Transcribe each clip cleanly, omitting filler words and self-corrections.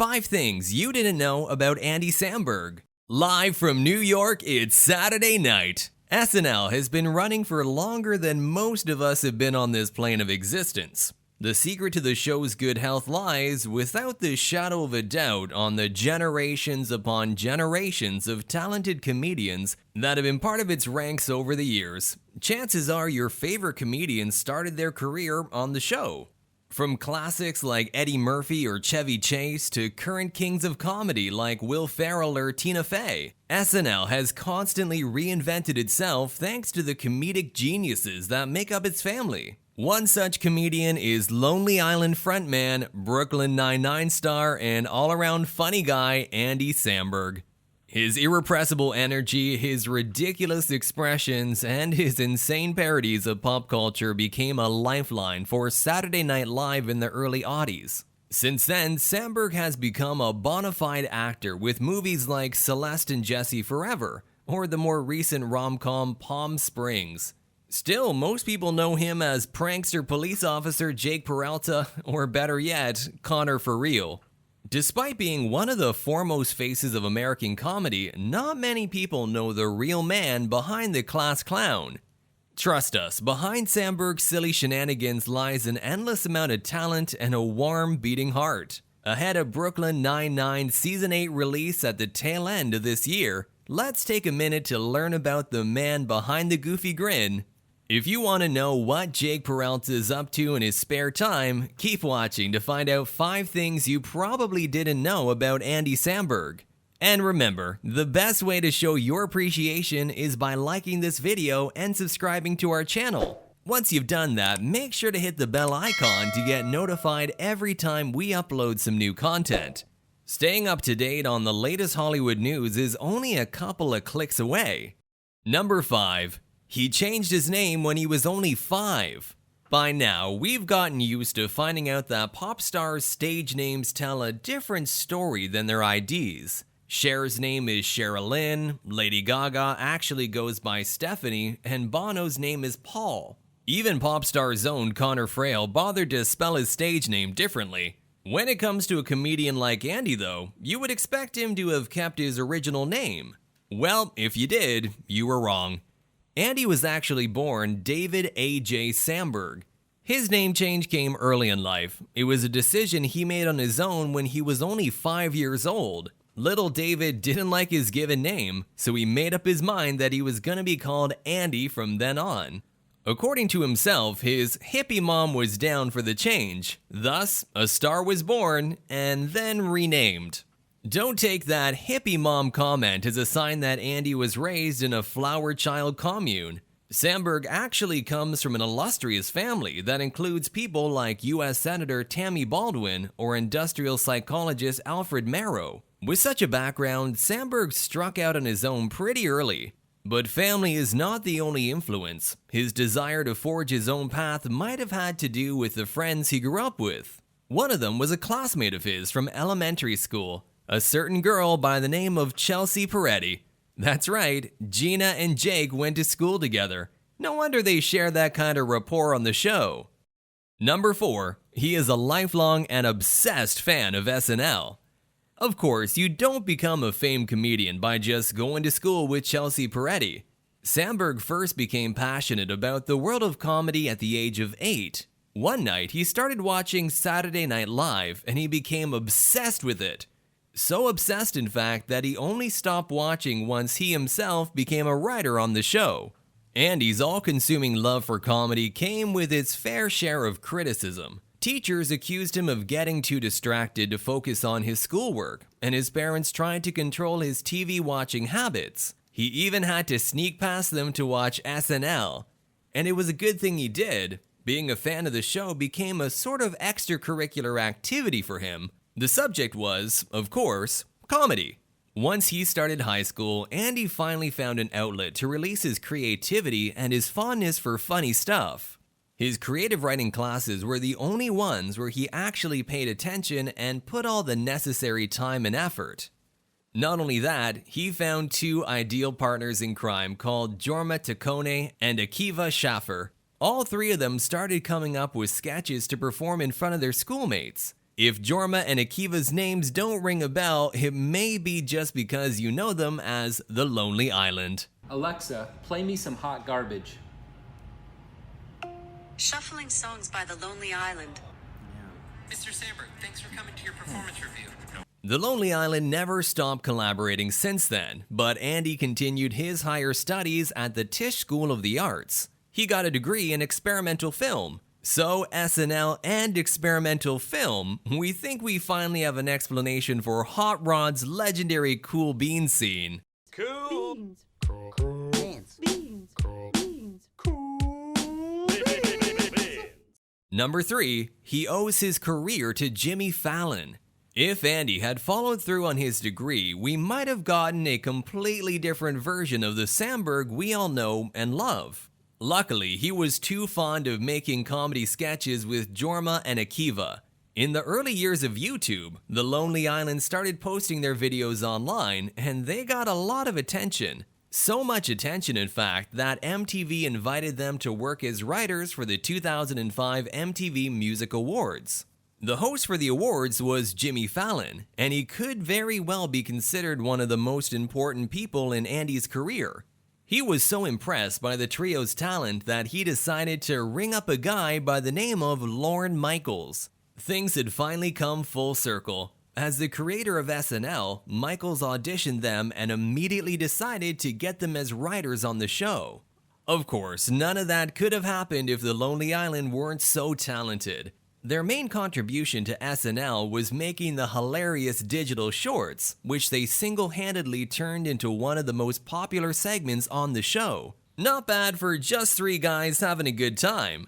5 things you didn't know about Andy Samberg. Live from New York, it's Saturday night. SNL has been running for longer than most of us have been on this plane of existence. The secret to the show's good health lies, without the shadow of a doubt, on the generations upon generations of talented comedians that have been part of its ranks over the years. Chances are your favorite comedians started their career on the show. From classics like Eddie Murphy or Chevy Chase to current kings of comedy like Will Ferrell or Tina Fey, SNL has constantly reinvented itself thanks to the comedic geniuses that make up its family. One such comedian is Lonely Island frontman, Brooklyn Nine-Nine star, and all-around funny guy Andy Samberg. His irrepressible energy, his ridiculous expressions, and his insane parodies of pop culture became a lifeline for Saturday Night Live in the early aughties. Since then, Samberg has become a bona fide actor with movies like Celeste and Jesse Forever, or the more recent rom-com Palm Springs. Still, most people know him as prankster police officer Jake Peralta, or better yet, Connor for Real. Despite being one of the foremost faces of American comedy, not many people know the real man behind the class clown. Trust us, behind Samberg's silly shenanigans lies an endless amount of talent and a warm, beating heart. Ahead of Brooklyn Nine-Nine Season 8 release at the tail end of this year, let's take a minute to learn about the man behind the goofy grin. If you want to know what Jake Peralta is up to in his spare time, keep watching to find out 5 things you probably didn't know about Andy Samberg. And remember, the best way to show your appreciation is by liking this video and subscribing to our channel. Once you've done that, make sure to hit the bell icon to get notified every time we upload some new content. Staying up to date on the latest Hollywood news is only a couple of clicks away. Number 5. He changed his name when he was only 5. By now, we've gotten used to finding out that pop stars' stage names tell a different story than their IDs. Cher's name is Sherilyn, Lady Gaga actually goes by Stephanie, and Bono's name is Paul. Even pop star's own Connor Frail bothered to spell his stage name differently. When it comes to a comedian like Andy though, you would expect him to have kept his original name. Well, if you did, you were wrong. Andy was actually born David A.J. Samberg. His name change came early in life. It was a decision he made on his own when he was only 5 years old. Little David didn't like his given name, so he made up his mind that he was going to be called Andy from then on. According to himself, his hippie mom was down for the change. Thus, a star was born and then renamed. Don't take that hippie mom comment as a sign that Andy was raised in a flower child commune. Samberg actually comes from an illustrious family that includes people like U.S. Senator Tammy Baldwin or industrial psychologist Alfred Marrow. With such a background, Samberg struck out on his own pretty early. But family is not the only influence. His desire to forge his own path might have had to do with the friends he grew up with. One of them was a classmate of his from elementary school, a certain girl by the name of Chelsea Peretti. That's right, Gina and Jake went to school together. No wonder they share that kind of rapport on the show. Number 4. He is a lifelong and obsessed fan of SNL. Of course, you don't become a famed comedian by just going to school with Chelsea Peretti. Samberg first became passionate about the world of comedy at the age of 8. One night, he started watching Saturday Night Live and he became obsessed with it. So obsessed, in fact, that he only stopped watching once he himself became a writer on the show. Andy's all-consuming love for comedy came with its fair share of criticism. Teachers accused him of getting too distracted to focus on his schoolwork, and his parents tried to control his TV-watching habits. He even had to sneak past them to watch SNL. And it was a good thing he did. Being a fan of the show became a sort of extracurricular activity for him. The subject was, of course, comedy. Once he started high school, Andy finally found an outlet to release his creativity and his fondness for funny stuff. His creative writing classes were the only ones where he actually paid attention and put all the necessary time and effort. Not only that, he found 2 ideal partners in crime called Jorma Taccone and Akiva Schaffer. All 3 of them started coming up with sketches to perform in front of their schoolmates. If Jorma and Akiva's names don't ring a bell, it may be just because you know them as The Lonely Island. Alexa, play me some hot garbage. Shuffling songs by The Lonely Island. Mr. Samberg, thanks for coming to your performance review. The Lonely Island never stopped collaborating since then, but Andy continued his higher studies at the Tisch School of the Arts. He got a degree in experimental film. So, SNL and experimental film, we think we finally have an explanation for Hot Rod's legendary cool beans scene. Cool. Beans. Cool. Beans. Beans. Cool. Beans. Cool. Number 3, he owes his career to Jimmy Fallon. If Andy had followed through on his degree, we might have gotten a completely different version of the Samberg we all know and love. Luckily, he was too fond of making comedy sketches with Jorma and Akiva. In the early years of YouTube, The Lonely Island started posting their videos online, and they got a lot of attention. So much attention, in fact, that MTV invited them to work as writers for the 2005 MTV Music Awards. The host for the awards was Jimmy Fallon, and he could very well be considered one of the most important people in Andy's career. He was so impressed by the trio's talent that he decided to ring up a guy by the name of Lorne Michaels. Things had finally come full circle. As the creator of SNL, Michaels auditioned them and immediately decided to get them as writers on the show. Of course, none of that could have happened if The Lonely Island weren't so talented. Their main contribution to SNL was making the hilarious digital shorts, which they single-handedly turned into one of the most popular segments on the show. Not bad for just 3 guys having a good time.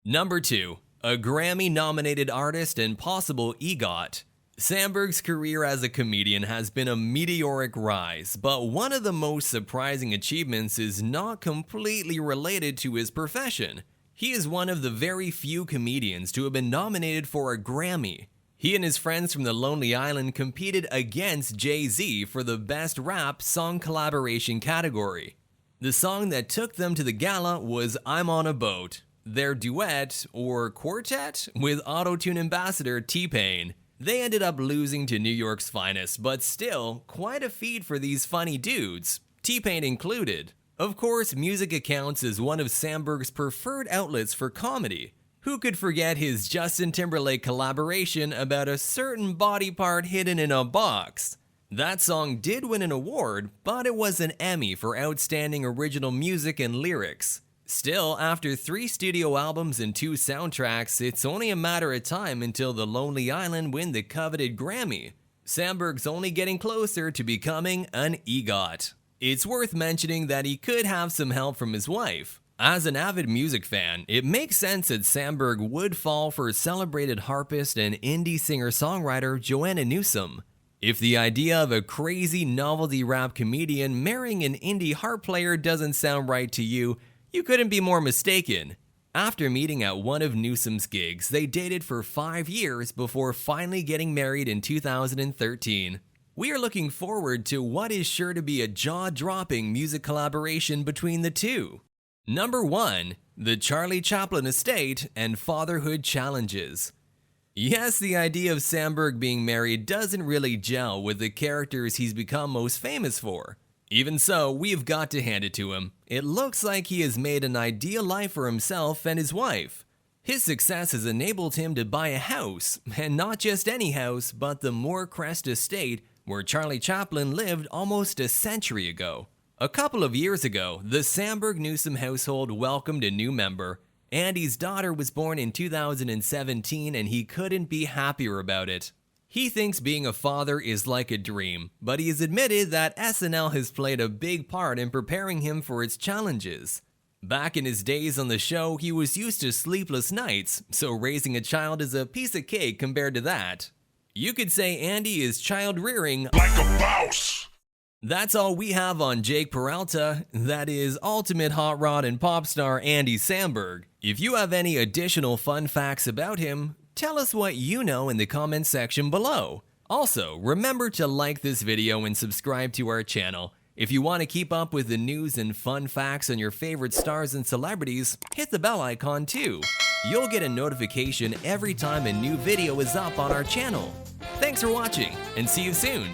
Number 2, a Grammy-nominated artist and possible egot. Samberg's career as a comedian has been a meteoric rise, but one of the most surprising achievements is not completely related to his profession. He is one of the very few comedians to have been nominated for a Grammy. He and his friends from The Lonely Island competed against Jay-Z for the Best Rap Song Collaboration category. The song that took them to the gala was I'm on a Boat, their duet, or quartet, with Auto-Tune ambassador T-Pain. They ended up losing to New York's finest, but still, quite a feat for these funny dudes, T-Pain included. Of course, music accounts as one of Samberg's preferred outlets for comedy. Who could forget his Justin Timberlake collaboration about a certain body part hidden in a box? That song did win an award, but it was an Emmy for Outstanding Original Music and Lyrics. Still, after 3 studio albums and 2 soundtracks, it's only a matter of time until The Lonely Island win the coveted Grammy. Samberg's only getting closer to becoming an egot. It's worth mentioning that he could have some help from his wife. As an avid music fan, it makes sense that Samberg would fall for celebrated harpist and indie singer-songwriter Joanna Newsom. If the idea of a crazy novelty rap comedian marrying an indie harp player doesn't sound right to you, you couldn't be more mistaken. After meeting at one of Newsom's gigs, they dated for 5 years before finally getting married in 2013. We are looking forward to what is sure to be a jaw-dropping music collaboration between the two. Number 1, the Charlie Chaplin estate and fatherhood challenges. Yes, the idea of Samberg being married doesn't really gel with the characters he's become most famous for. Even so, we've got to hand it to him. It looks like he has made an ideal life for himself and his wife. His success has enabled him to buy a house, and not just any house, but the Moorcrest estate where Charlie Chaplin lived almost a century ago. A couple of years ago, the Samberg-Newsom household welcomed a new member. Andy's daughter was born in 2017, and he couldn't be happier about it. He thinks being a father is like a dream, but he has admitted that SNL has played a big part in preparing him for its challenges. Back in his days on the show, he was used to sleepless nights, so raising a child is a piece of cake compared to that. You could say Andy is child-rearing Like a boss. That's all we have on Jake Peralta, that is ultimate hot rod and pop star Andy Samberg. If you have any additional fun facts about him, tell us what you know in the comments section below. Also, remember to like this video and subscribe to our channel. If you want to keep up with the news and fun facts on your favorite stars and celebrities, hit the bell icon too. You'll get a notification every time a new video is up on our channel. Thanks for watching, and see you soon!